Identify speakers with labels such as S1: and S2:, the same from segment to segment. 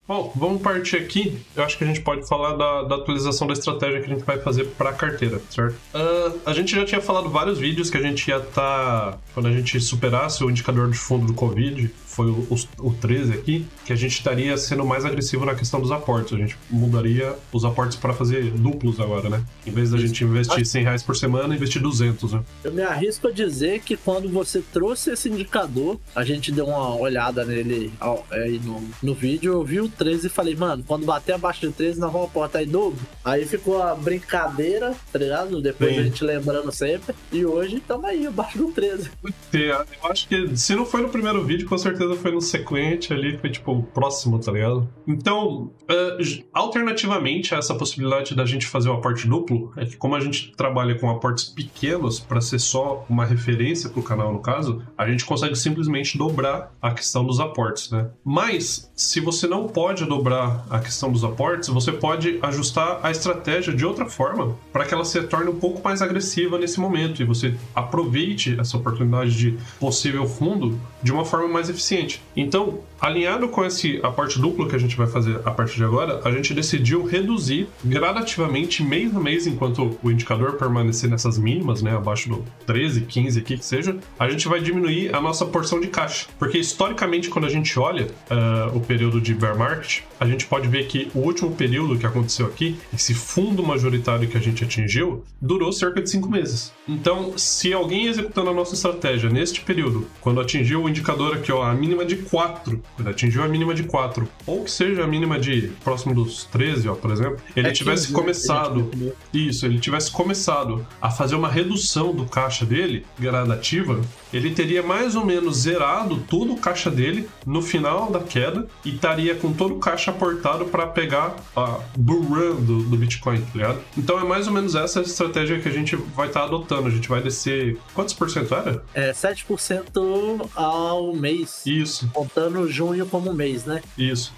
S1: Bom, vamos partir aqui. Eu acho que a gente pode falar da atualização da estratégia que a gente vai fazer para a carteira, certo? A gente já tinha falado vários vídeos que a gente ia estar, quando a gente superasse o indicador de fundo do Covid, foi o 13 aqui, que a gente estaria sendo mais agressivo na questão dos aportes. A gente mudaria os aportes para fazer duplos agora, né? Em vez da gente investir R$100 por semana, investir 200, né?
S2: Eu me arrisco a dizer que quando você trouxe esse indicador, a gente deu uma olhada nele aí no vídeo, eu vi o 13 e falei, mano, quando bater abaixo de 13, nós vamos aportar em dobro. Aí ficou a brincadeira, tá ligado? Depois a gente lembrando sempre. E hoje estamos aí, abaixo do 13.
S1: Eu acho que se não foi no primeiro vídeo, com certeza foi no sequente ali, foi tipo o próximo, tá ligado? Então, alternativamente a essa possibilidade da gente fazer o aporte duplo, é que como a gente trabalha com aportes pequenos para ser só uma referência pro canal no caso, a gente consegue simplesmente dobrar a questão dos aportes, né? Mas, se você não pode dobrar a questão dos aportes, você pode ajustar a estratégia de outra forma para que ela se torne um pouco mais agressiva nesse momento e você aproveite essa oportunidade de possível fundo de uma forma mais eficiente. Então, alinhado com esse aporte duplo que a gente vai fazer a partir de agora, a gente decidiu reduzir gradativamente, mês a mês, enquanto o indicador permanecer nessas mínimas, né, abaixo do 13, 15 aqui que seja, a gente vai diminuir a nossa porção de caixa. Porque, historicamente, quando a gente olha o período de bear market, a gente pode ver que o último período que aconteceu aqui, esse fundo majoritário que a gente atingiu, durou cerca de 5 meses. Então, se alguém executando a nossa estratégia neste período, quando atingiu o indicador aqui, ó, a mínima de 4, quando atingiu a mínima de 4, ou que seja a mínima de próximo dos 13, ó, por exemplo, ele tivesse 15, começado, ele tivesse começado a fazer uma redução do caixa dele, gradativa, ele teria mais ou menos zerado todo o caixa dele no final da queda e estaria com todo o caixa aportado para pegar a bull run do Bitcoin, tá ligado? Então é mais ou menos essa estratégia que a gente vai estar adotando. A gente vai descer... Quantos por cento era?
S2: 7% ao mês.
S1: Isso.
S2: Contando junho como mês, né?
S1: Isso.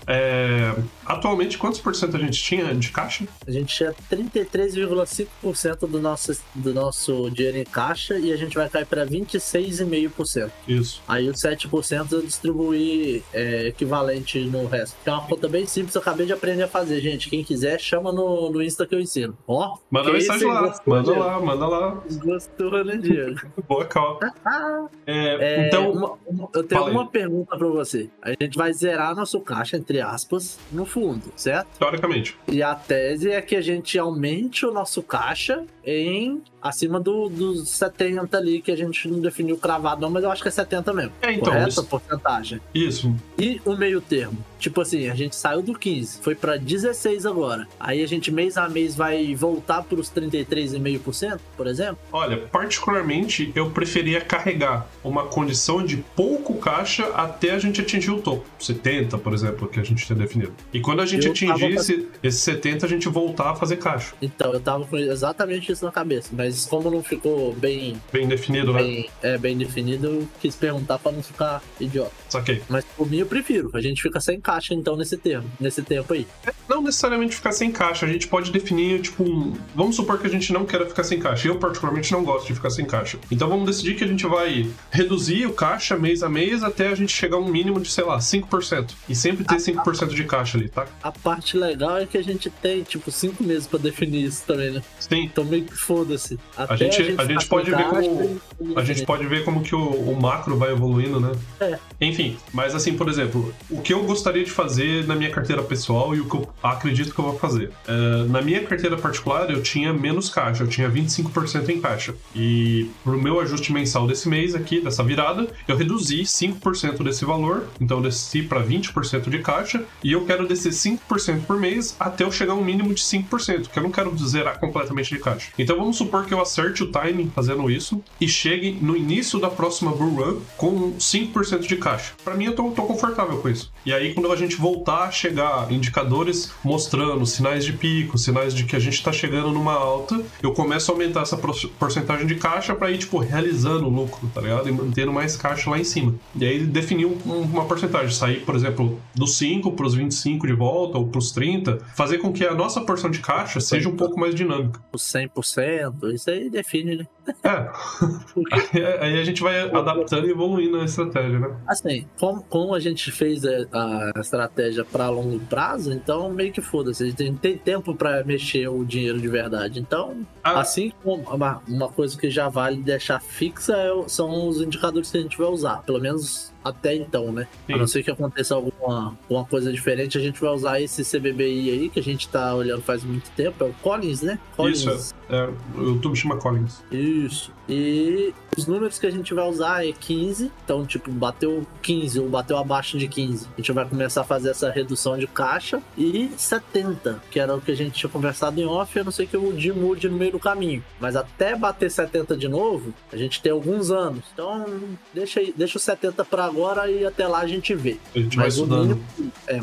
S1: Atualmente, quantos por cento a gente tinha de caixa?
S2: A gente tinha 33,5% do nosso dinheiro em caixa e a gente vai cair para 26,5%.
S1: Isso.
S2: Aí os 7% eu distribuí equivalente no resto. Que é uma conta bem simples, eu acabei de aprender a fazer, gente. Quem quiser, chama no Insta que eu ensino. Ó,
S1: manda mensagem lá. Manda lá.
S2: Gostou, né, Diego?
S1: Boa calma. Então,
S2: eu tenho uma pergunta pra você. A gente vai zerar nosso caixa, entre aspas, no fundo, certo?
S1: Teoricamente.
S2: E a tese é que a gente aumente o nosso caixa acima dos 70 ali, que a gente não definiu cravado não, mas eu acho que é 70 mesmo.
S1: Então,
S2: correto? A porcentagem.
S1: Isso.
S2: E o meio termo? Tipo assim, a gente saiu do 15, foi pra 16 agora. Aí a gente mês a mês vai voltar pros 33,5%, por exemplo?
S1: Olha, particularmente eu preferia carregar uma condição de pouco caixa até a gente atingir o topo. 70, por exemplo, que a gente tinha definido. E quando a gente atingir esse 70, a gente voltar a fazer caixa.
S2: Então, eu tava com exatamente isso na cabeça, mas como não ficou bem
S1: definido, né?
S2: Bem definido, eu quis perguntar pra não ficar idiota.
S1: Saquei.
S2: Mas por mim eu prefiro, a gente fica sem caixa então nesse tempo aí.
S1: Não necessariamente ficar sem caixa, a gente pode definir, tipo, vamos supor que a gente não queira ficar sem caixa. Eu particularmente não gosto de ficar sem caixa. Então vamos decidir que a gente vai reduzir o caixa mês a mês até a gente chegar a um mínimo de, sei lá, 5%. E sempre ter 5% de caixa ali, tá?
S2: A parte legal é que a gente tem, tipo, 5 meses pra definir isso também, né?
S1: Sim.
S2: Então meio que foda-se.
S1: A gente pode ver como... A gente pode ver como que o macro vai evoluindo, né? Enfim, mas assim, por exemplo, o que eu gostaria de fazer na minha carteira pessoal e o que eu acredito que eu vou fazer. Na minha carteira particular, eu tinha menos caixa, eu tinha 25% em caixa. E pro meu ajuste mensal desse mês aqui, dessa virada, eu reduzi 5% desse valor, então eu desci para 20% de caixa, e eu quero descer 5% por mês até eu chegar a um mínimo de 5%, que eu não quero zerar completamente de caixa. Então vamos supor que eu acerte o timing fazendo isso e chegue no início da próxima bull run com 5% de caixa. Para mim, eu tô confortável com isso. E aí, quando a gente voltar a chegar indicadores mostrando sinais de pico, sinais de que a gente tá chegando numa alta, eu começo a aumentar essa porcentagem de caixa para ir, tipo, realizando o lucro, tá ligado? E mantendo mais caixa lá em cima. E aí, definir uma porcentagem. Sair, por exemplo, dos 5 pros 25 de volta, ou pros 30, fazer com que a nossa porção de caixa seja um pouco mais dinâmica.
S2: Os 100%, isso aí define, né?
S1: Aí a gente vai adaptando e evoluindo a estratégia, né?
S2: Assim, como a gente fez a estratégia para longo prazo, então meio que foda-se, a gente tem tempo para mexer o dinheiro de verdade. Então, assim como uma coisa que já vale deixar fixa são os indicadores que a gente vai usar, pelo menos até então, né? Sim. A não ser que aconteça alguma coisa diferente, a gente vai usar esse CBBI aí, que a gente tá olhando faz muito tempo, é o Collins, né? Collins.
S1: Isso, o YouTube chama Collins.
S2: Isso. E os números que a gente vai usar é 15, então, tipo, bateu 15 ou bateu abaixo de 15, a gente vai começar a fazer essa redução de caixa, e 70, que era o que a gente tinha conversado em off, a não ser que o DIM mude no meio do caminho. Mas até bater 70 de novo, a gente tem alguns anos. Então, deixa o 70 para agora e até lá a gente vê.
S1: A gente vai estudando.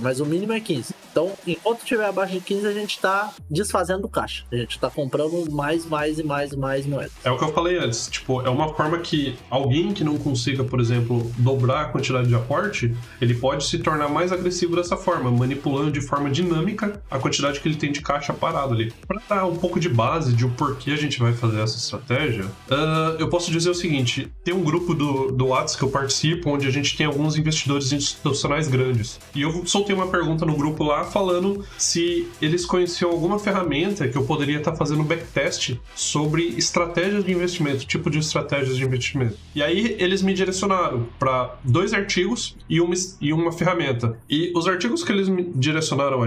S2: Mas o mínimo é 15. Então, enquanto tiver abaixo de 15, a gente tá desfazendo caixa. A gente tá comprando mais moedas.
S1: É o que eu falei antes. Tipo, é uma forma que alguém que não consiga, por exemplo, dobrar a quantidade de aporte, ele pode se tornar mais agressivo dessa forma, manipulando de forma dinâmica a quantidade que ele tem de caixa parado ali. Para dar um pouco de base de o porquê a gente vai fazer essa estratégia, eu posso dizer o seguinte: tem um grupo do WhatsApp que eu participo, onde a gente tem alguns investidores institucionais grandes. E eu soltei uma pergunta no grupo lá falando se eles conheciam alguma ferramenta que eu poderia estar fazendo backtest sobre estratégias de investimento, tipo de estratégias de investimento. E aí eles me direcionaram para 2 artigos e uma ferramenta. E os artigos que eles me direcionaram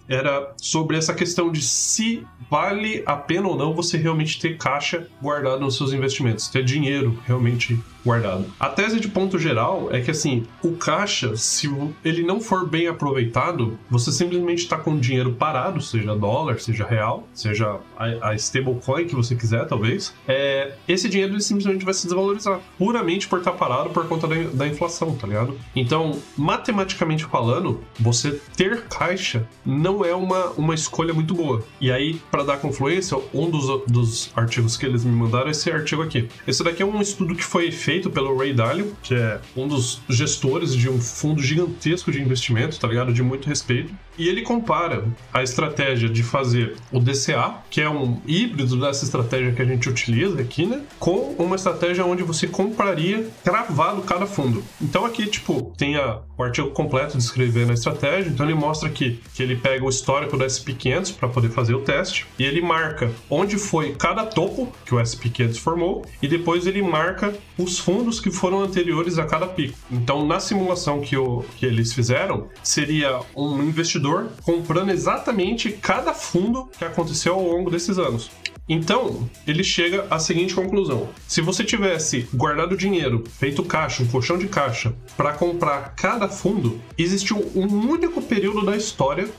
S1: era sobre essa questão de se vale a pena ou não você realmente ter caixa guardado nos seus investimentos, ter dinheiro realmente guardado. A tese de ponto geral é que, assim, o caixa, se ele não for bem aproveitado, você simplesmente está com o dinheiro parado, seja dólar, seja real, seja a stablecoin que você quiser, talvez, esse dinheiro ele simplesmente vai se desvalorizar, puramente por estar parado por conta da inflação, tá ligado? Então, matematicamente falando, você ter caixa não é uma escolha muito boa. E aí, para dar confluência, um dos artigos que eles me mandaram é esse artigo aqui. Esse daqui é um estudo que foi feito pelo Ray Dalio, que é um dos gestores de um fundo gigantesco de investimento, tá ligado? De muito respeito. E ele compara a estratégia de fazer o DCA, que é um híbrido dessa estratégia que a gente utiliza aqui, né? Com uma estratégia onde você compraria cravado cada fundo. Então aqui, tipo, tem o artigo completo descrevendo a estratégia. Então ele mostra aqui que ele pega o histórico do SP500 para poder fazer o teste. E ele marca onde foi cada topo que o SP500 formou. E depois ele marca os fundos que foram anteriores a cada pico. Então, na simulação que eles fizeram, seria um investidor comprando exatamente cada fundo que aconteceu ao longo desses anos. Então, ele chega à seguinte conclusão: se você tivesse guardado dinheiro, feito caixa, um colchão de caixa, para comprar cada fundo, existiu um único período da história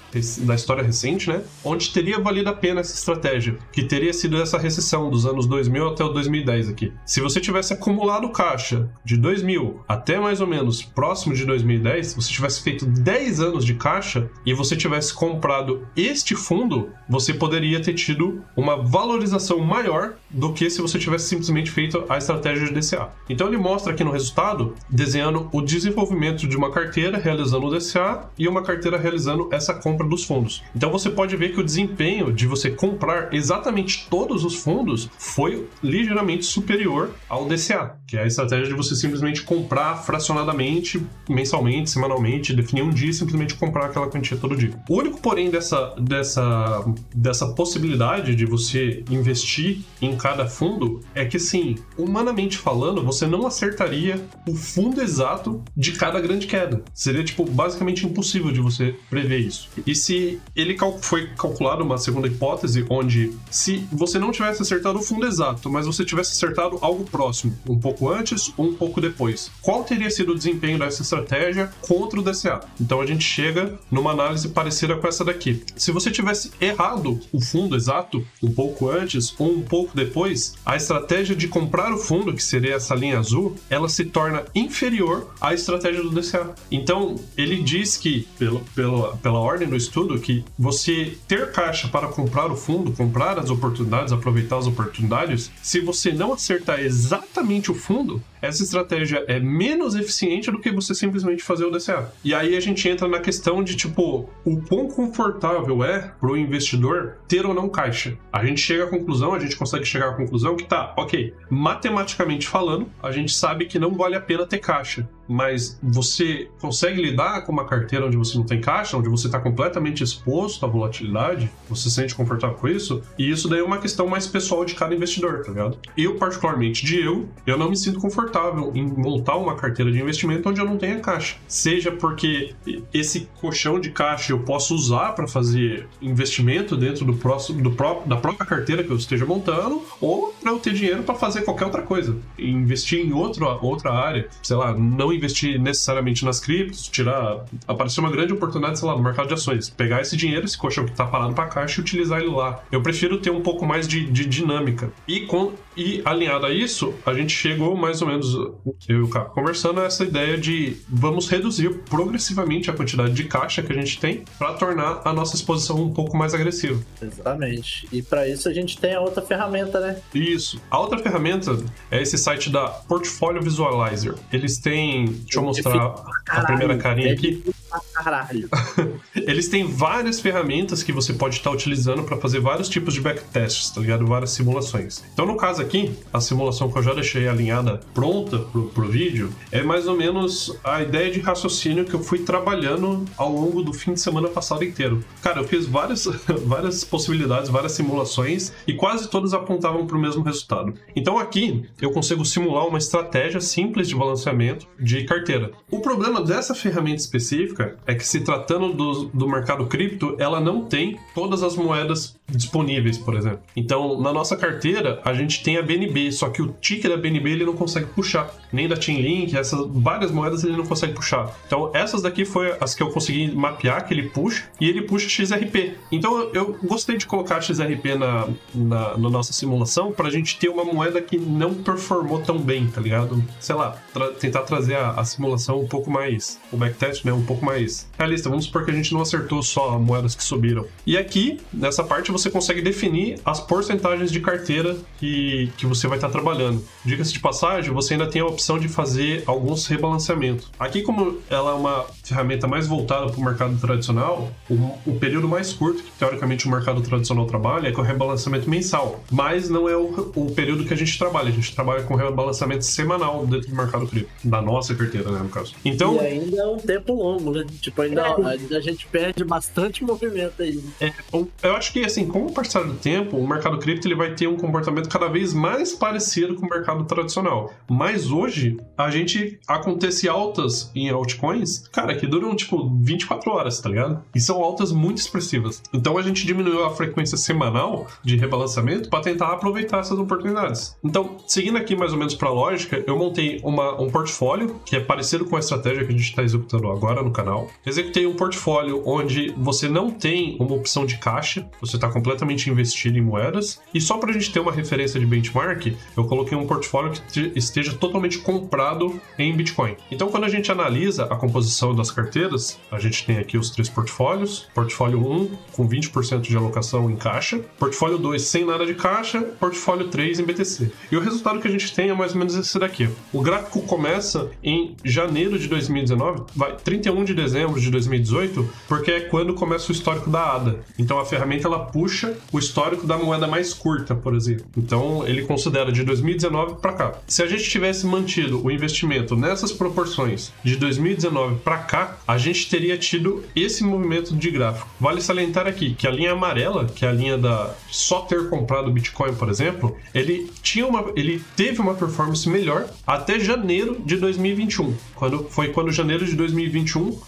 S1: recente, né, onde teria valido a pena essa estratégia, que teria sido essa recessão dos anos 2000 até o 2010 aqui. Se você tivesse acumulado caixa de 2000 até mais ou menos próximo de 2010, você tivesse feito 10 anos de caixa e você tivesse comprado este fundo, você poderia ter tido uma valorização maior do que se você tivesse simplesmente feito a estratégia de DCA. Então ele mostra aqui no resultado, desenhando o desenvolvimento de uma carteira realizando o DCA e uma carteira realizando essa compra dos fundos. Então você pode ver que o desempenho de você comprar exatamente todos os fundos foi ligeiramente superior ao DCA, que é a estratégia de você simplesmente comprar fracionadamente, mensalmente, semanalmente, definir um dia e simplesmente comprar aquela quantia todo dia. O único porém dessa possibilidade de você investir em cada fundo é que, assim, humanamente falando, você não acertaria o fundo exato de cada grande queda. Seria, tipo, basicamente impossível de você prever isso. E se ele foi calculado uma segunda hipótese, onde se você não tivesse acertado o fundo exato, mas você tivesse acertado algo próximo, um pouco antes ou um pouco depois, qual teria sido o desempenho dessa estratégia contra o DCA? Então a gente chega numa análise parecida com essa daqui. Se você tivesse errado o fundo exato, um pouco antes ou um pouco depois, a estratégia de comprar o fundo, que seria essa linha azul, ela se torna inferior à estratégia do DCA. Então, ele diz que, pela ordem do estudo, que você ter caixa para comprar o fundo, comprar as oportunidades, aproveitar as oportunidades, se você não acertar exatamente o fundo, essa estratégia é menos eficiente do que você simplesmente fazer o DCA. E aí a gente entra na questão de, tipo, o quão confortável é pro investidor ter ou não caixa. A gente chega à conclusão, a gente consegue chegar à conclusão que tá, ok, matematicamente falando, a gente sabe que não vale a pena ter caixa. Mas você consegue lidar com uma carteira onde você não tem caixa, onde você está completamente exposto à volatilidade? Você se sente confortável com isso? E isso daí é uma questão mais pessoal de cada investidor, tá ligado? Eu, particularmente, eu não me sinto confortável em montar uma carteira de investimento onde eu não tenha caixa. Seja porque esse colchão de caixa eu posso usar para fazer investimento dentro da própria carteira que eu esteja montando, ou para eu ter dinheiro para fazer qualquer outra coisa. Investir em outra área, sei lá, não investir necessariamente nas criptos, aparecer uma grande oportunidade, sei lá, no mercado de ações, pegar esse dinheiro, esse colchão que tá parado pra caixa e utilizar ele lá. Eu prefiro ter um pouco mais de dinâmica. E alinhado a isso, a gente chegou mais ou menos, eu e o Caco, conversando essa ideia de vamos reduzir progressivamente a quantidade de caixa que a gente tem para tornar a nossa exposição um pouco mais agressiva.
S2: Exatamente. E para isso a gente tem a outra ferramenta, né?
S1: Isso. A outra ferramenta é esse site da Portfolio Visualizer. Eles têm... Deixa eu mostrar a primeira carinha aqui.
S2: Caralho.
S1: Eles têm várias ferramentas que você pode estar utilizando para fazer vários tipos de backtests, tá ligado? Várias simulações. Então, no caso aqui, a simulação que eu já deixei alinhada pronta pro vídeo é mais ou menos a ideia de raciocínio que eu fui trabalhando ao longo do fim de semana passado inteiro. Cara, eu fiz várias possibilidades, várias simulações e quase todas apontavam para o mesmo resultado. Então, aqui, eu consigo simular uma estratégia simples de balanceamento de carteira. O problema dessa ferramenta específica é que, se tratando do mercado cripto, ela não tem todas as moedas disponíveis, por exemplo. Então, na nossa carteira, a gente tem a BNB, só que o ticker da BNB ele não consegue puxar, nem da Chainlink, essas várias moedas ele não consegue puxar. Então, essas daqui foi as que eu consegui mapear, que ele puxa, e ele puxa XRP. Então, eu gostei de colocar XRP na nossa simulação pra gente ter uma moeda que não performou tão bem, tá ligado? Sei lá, tentar trazer a simulação um pouco mais, o backtest, né, um pouco mais realista. Vamos supor que a gente não acertou só moedas que subiram. E aqui, nessa parte, você consegue definir as porcentagens de carteira que você vai estar trabalhando. Diga-se de passagem, você ainda tem a opção de fazer alguns rebalanceamentos. Aqui, como ela é uma ferramenta mais voltada para o mercado tradicional, o período mais curto que, teoricamente, o mercado tradicional trabalha é com o rebalanceamento mensal. Mas não é o período que a gente trabalha. A gente trabalha com rebalanceamento semanal dentro do mercado cripto. Da nossa carteira, né, no caso. Então,
S2: e ainda é um tempo longo, né? Tipo, ainda a gente perde bastante movimento aí.
S1: Eu acho que, assim, com o passar do tempo, o mercado cripto ele vai ter um comportamento cada vez mais parecido com o mercado tradicional. Mas hoje, acontece altas em altcoins, cara, que duram, tipo, 24 horas, tá ligado? E são altas muito expressivas. Então, a gente diminuiu a frequência semanal de rebalanceamento para tentar aproveitar essas oportunidades. Então, seguindo aqui mais ou menos para a lógica, eu montei um portfólio que é parecido com a estratégia que a gente está executando agora no canal. Executei um portfólio onde você não tem uma opção de caixa, você está completamente investido em moedas, e só para a gente ter uma referência de benchmark, eu coloquei um portfólio que esteja totalmente comprado em Bitcoin. Então, quando a gente analisa a composição das carteiras, a gente tem aqui os 3 portfólios: portfólio 1 com 20% de alocação em caixa, portfólio 2 sem nada de caixa, portfólio 3 em BTC. E o resultado que a gente tem é mais ou menos esse daqui. O gráfico começa em janeiro de 2019, vai 31 de dezembro de 2018, porque é quando começa o histórico da ADA. Então, a ferramenta ela puxa o histórico da moeda mais curta, por exemplo. Então, ele considera de 2019 para cá. Se a gente tivesse mantido o investimento nessas proporções de 2019 para cá, a gente teria tido esse movimento de gráfico. Vale salientar aqui que a linha amarela, que é a linha da só ter comprado Bitcoin, por exemplo, ele teve uma performance melhor até janeiro de 2021. Quando janeiro de 2021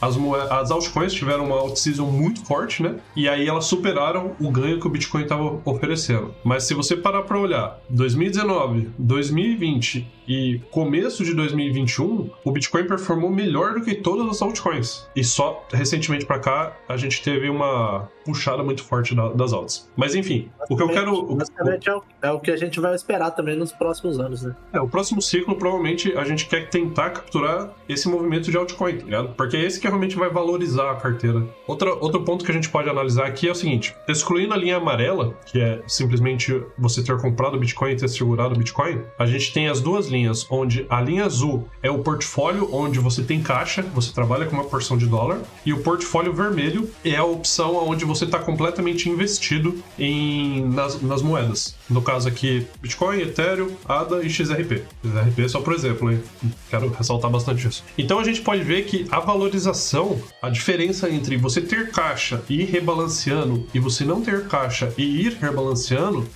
S1: as altcoins tiveram uma out-season muito forte, né? E aí elas superaram o ganho que o Bitcoin estava oferecendo. Mas se você parar para olhar 2019, 2020 e começo de 2021, o Bitcoin performou melhor do que todas as altcoins. E só recentemente para cá a gente teve uma puxada muito forte das altas. Mas enfim, o que eu quero...
S2: Basicamente é o que a gente vai esperar também nos próximos anos, né?
S1: O próximo ciclo, provavelmente, a gente quer tentar capturar esse movimento de altcoin, tá ligado? Porque é esse que realmente vai valorizar a carteira. Outro ponto que a gente pode analisar aqui é o seguinte: excluindo a linha amarela, que é simplesmente você ter comprado Bitcoin e ter segurado Bitcoin, a gente tem as duas linhas linhas, onde a linha azul é o portfólio onde você tem caixa, você trabalha com uma porção de dólar, e o portfólio vermelho é a opção onde você está completamente investido nas moedas. No caso aqui, Bitcoin, Ethereum, ADA e XRP. XRP é só por exemplo, hein? Quero ressaltar bastante isso. Então a gente pode ver que a valorização, a diferença entre você ter caixa e ir rebalanceando e você não ter caixa e ir rebalanceando,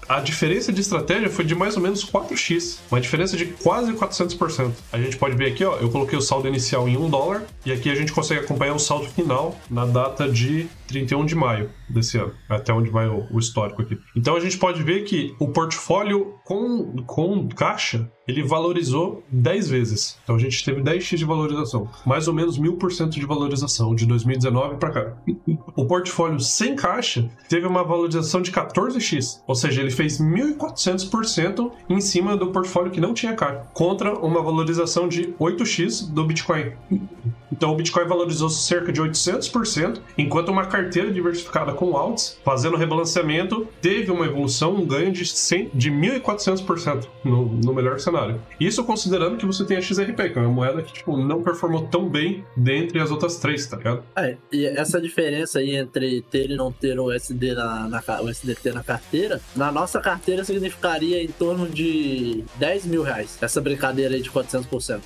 S1: a diferença de estratégia foi de mais ou menos 4x, uma diferença de quase 400%. A gente pode ver aqui, ó, eu coloquei o saldo inicial em $1 e aqui a gente consegue acompanhar o saldo final na data de 31 de maio desse ano, até onde vai o histórico aqui. Então a gente pode ver que o portfólio com caixa, ele valorizou 10 vezes. Então a gente teve 10x de valorização, mais ou menos 1000% de valorização de 2019 para cá. O portfólio sem caixa teve uma valorização de 14x, ou seja, ele fez 1400% em cima do portfólio que não tinha caixa, contra uma valorização de 8x do Bitcoin. Então o Bitcoin valorizou cerca de 800%, enquanto uma carteira diversificada com alts, fazendo rebalanceamento, teve uma evolução, um ganho de 1400% no melhor cenário. Isso considerando que você tem a XRP, que é uma moeda que tipo, não performou tão bem dentre as outras três, tá ligado?
S2: E essa diferença aí entre ter e não ter o USDT na carteira, na nossa carteira significaria em torno de R$10 mil. Essa brincadeira aí de 400%.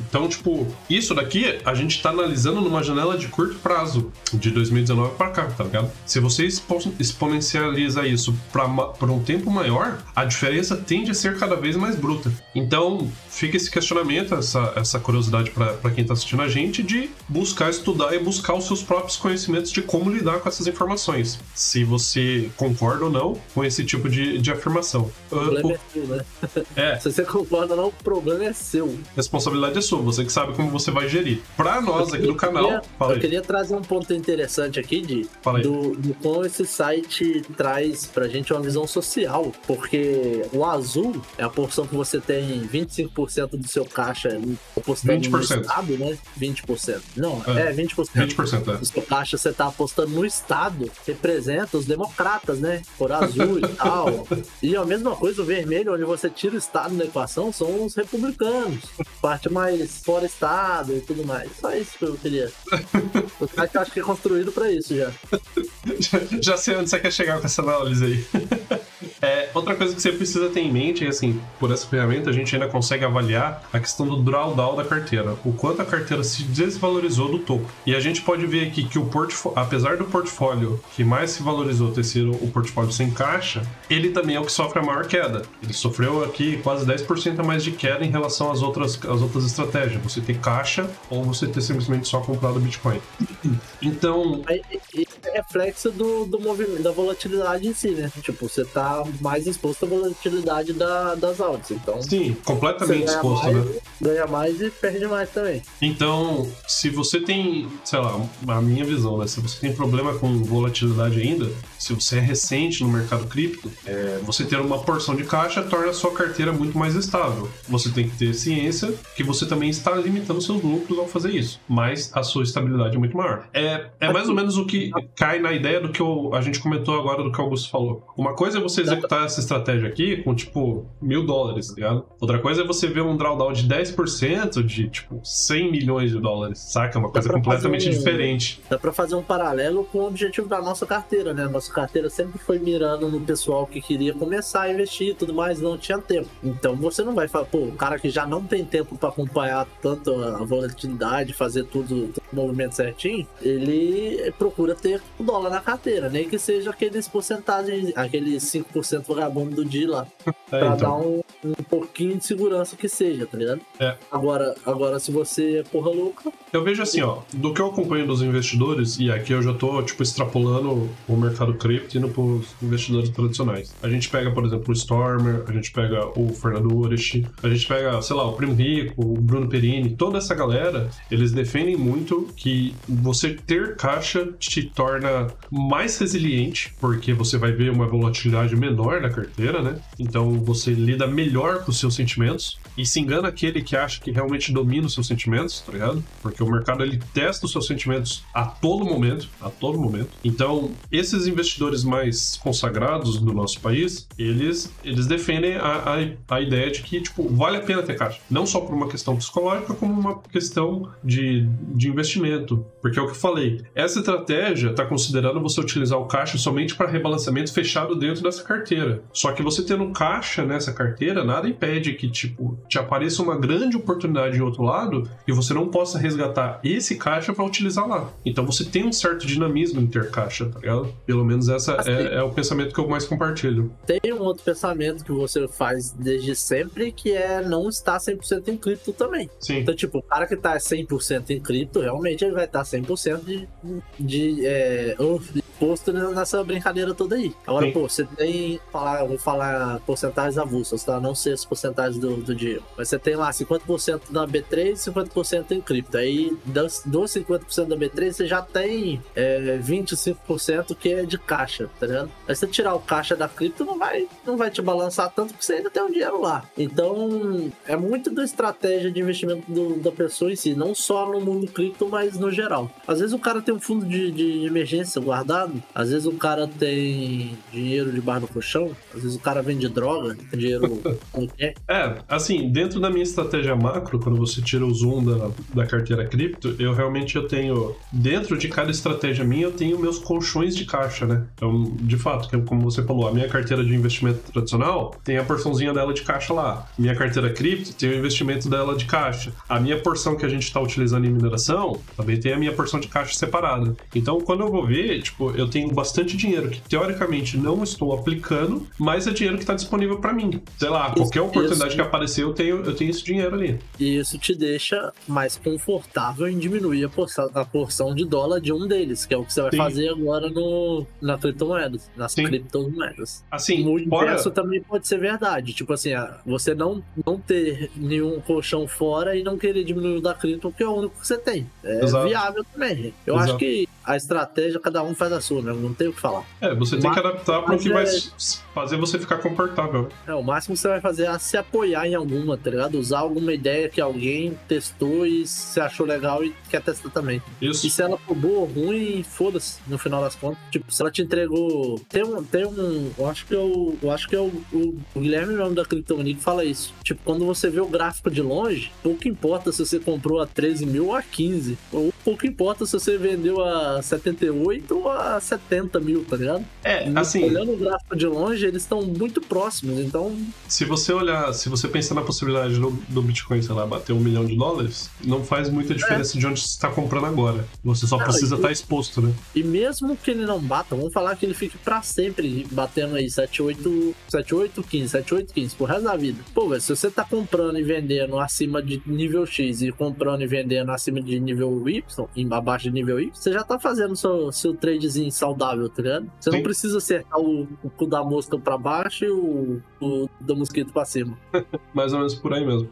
S1: Então, tipo, isso daqui a gente tá analisando numa janela de curto prazo, de 2019 para cá, tá ligado? Se você exponencializa isso para um tempo maior, a diferença tende a ser cada vez mais bruta. Então, fica esse questionamento, essa curiosidade para quem tá assistindo a gente, de buscar estudar e buscar os seus próprios conhecimentos de como lidar com essas informações. Se você concorda ou não com esse tipo de afirmação.
S2: O problema é seu, né? Se você concorda ou não, o problema é seu.
S1: Responsabilidade é sua, você que sabe como você vai gerir. Pra nós aqui do canal...
S2: Eu queria trazer um ponto interessante aqui do como esse site traz pra gente uma visão social, porque o azul é a porção que você tem 25% do seu caixa apostando
S1: 20%.
S2: no estado, né? 20%. Não, 20%.
S1: 20%,
S2: do seu caixa você tá apostando no estado, representa os democratas, né? Por azul e tal. E a mesma coisa, o vermelho, onde você tira o estado da equação, são os republicanos. Parte mais fora estado e tudo mais. Só isso que eu queria. O site eu acho que é construído pra isso já.
S1: Já sei onde você quer chegar com essa análise aí. Outra coisa que você precisa ter em mente é assim, por essa ferramenta a gente ainda consegue avaliar a questão do drawdown da carteira, o quanto a carteira se desvalorizou do topo. E a gente pode ver aqui que apesar do portfólio que mais se valorizou ter sido o portfólio sem caixa, ele também é o que sofre a maior queda. Ele sofreu aqui quase 10% a mais de queda em relação às outras estratégias. Você ter caixa ou você ter simplesmente só comprado Bitcoin. Então...
S2: Isso é reflexo do movimento, da volatilidade em si, né? Tipo, você tá mais exposto à volatilidade das altas, então...
S1: Sim, completamente exposto,
S2: mais,
S1: né?
S2: Ganha mais e perde mais também.
S1: Então, se você tem, sei lá, a minha visão, né? Se você tem problema com volatilidade ainda, se você é recente no mercado cripto, você ter uma porção de caixa torna a sua carteira muito mais estável. Você tem que ter ciência que você também está limitando seus lucros ao fazer isso, mas a sua estabilidade é muito maior. É mais ou menos o que cai na ideia do que a gente comentou agora, do que o Augusto falou. Uma coisa é você executar essa estratégia aqui com, tipo, $1.000, tá ligado? Outra coisa é você ver um drawdown de 10% de, tipo, $100 milhões, saca? É uma coisa completamente diferente.
S2: Dá pra fazer um paralelo com o objetivo da nossa carteira, né? Nossa carteira sempre foi mirando no pessoal que queria começar a investir e tudo mais, não tinha tempo. Então você não vai falar, pô, o cara que já não tem tempo pra acompanhar tanto a volatilidade, fazer tudo o movimento certinho, ele procura ter o dólar na carteira, nem que seja aqueles porcentagens, aqueles 5% vagabundo do dia lá, pra dar um pouquinho de segurança que seja, tá ligado? Agora, se você é porra louca...
S1: Eu vejo assim, ó, do que eu acompanho dos investidores, e aqui eu já tô, tipo, extrapolando o mercado cripto indo pros investidores tradicionais. A gente pega, por exemplo, o Stormer, a gente pega o Fernando Urich, a gente pega, sei lá, o Primo Rico, o Bruno Perini, toda essa galera, eles defendem muito que você ter caixa te torna mais resiliente, porque você vai ver uma volatilidade menor menor da carteira, né? Então você lida melhor com os seus sentimentos e se engana aquele que acha que realmente domina os seus sentimentos, tá ligado? Porque o mercado ele testa os seus sentimentos a todo momento, a todo momento. Então, esses investidores mais consagrados do nosso país, eles defendem a ideia de que, tipo, vale a pena ter caixa. Não só por uma questão psicológica, como uma questão de investimento. Porque é o que eu falei, essa estratégia está considerando você utilizar o caixa somente para rebalanceamento fechado dentro dessa carteira. Só que você tendo caixa nessa carteira, nada impede que, tipo, te apareça uma grande oportunidade em outro lado e você não possa resgatar esse caixa para utilizar lá. Então você tem um certo dinamismo em ter caixa, tá ligado? Pelo menos essa é o pensamento que eu mais compartilho.
S2: Tem um outro pensamento que você faz desde sempre, que é não estar 100% em cripto também.
S1: Sim.
S2: Então, tipo, o cara que tá 100% em cripto, realmente ele vai estar 100% de posto nessa brincadeira toda aí. Agora,
S1: Sim.
S2: pô, você tem, eu vou falar porcentagens avulsas, tá? Não sei as porcentagens do dinheiro. Mas você tem lá 50% na B3 e 50% em cripto. Aí, dos 50% da B3, você já tem 25% que é de caixa, tá ligado? Aí você tirar o caixa da cripto, não vai te balançar tanto, porque você ainda tem um dinheiro lá. Então, é muito da estratégia de investimento da pessoa em si, não só no mundo cripto, mas no geral. Às vezes o cara tem um fundo de emergência guardado, às vezes o cara tem dinheiro debaixo do colchão, às vezes o cara vende droga, tem dinheiro com quê?
S1: Assim, dentro da minha estratégia macro, quando você tira o zoom da carteira cripto, eu tenho, dentro de cada estratégia minha, eu tenho meus colchões de caixa, né? Então, de fato, como você falou, a minha carteira de investimento tradicional tem a porçãozinha dela de caixa lá. Minha carteira cripto tem o investimento dela de caixa. A minha porção que a gente está utilizando em mineração também tem a minha porção de caixa separada. Então, quando eu vou ver, tipo, eu tenho bastante dinheiro que teoricamente não estou aplicando, mas é dinheiro que está disponível para mim. Sei lá, qualquer oportunidade que aparecer, eu tenho esse dinheiro ali.
S2: E isso te deixa mais confortável em diminuir a porção de dólar de um deles, que é o que você vai fazer agora na criptomoedas, nas criptomoedas.
S1: Assim,
S2: no inverso também pode ser verdade. Tipo assim, você não ter nenhum colchão fora e não querer diminuir o da cripto, porque é o único que você tem. É viável também. Eu acho que a estratégia, cada um faz a sua, né? Não tem o que falar.
S1: Você tem que adaptar para o que vai fazer você ficar confortável.
S2: O máximo que você vai fazer é se apoiar em alguma, tá ligado? Usar alguma ideia que alguém testou e se achou legal e quer testar também.
S1: Isso.
S2: E se ela for boa ou ruim, foda-se, no final das contas. Tipo, se ela te entregou... Eu acho que é o Guilherme mesmo da Criptomania que fala isso. Tipo, quando você vê o gráfico de longe, pouco importa se você comprou a 13 mil ou a 15. Ou pouco importa se você vendeu a 78 ou a 70 mil, tá ligado?
S1: Assim...
S2: Olhando o gráfico de longe, eles estão muito próximos, então...
S1: Se você pensar na possibilidade do Bitcoin, sei lá, bater $1 milhão, não faz muita diferença de onde você está comprando agora. Você só precisa estar exposto, né?
S2: E mesmo que ele não bata, vamos falar que ele fique pra sempre batendo aí 78,15 pro resto da vida. Pô, velho, se você tá comprando e vendendo acima de nível X e comprando e vendendo acima de nível Y, abaixo de nível Y, você já tá fazendo seu tradezinho saudável, tá ligado? Você não precisa acertar o cu da mosca pra baixo e o da mosquito pra cima.
S1: Mais ou menos por aí mesmo.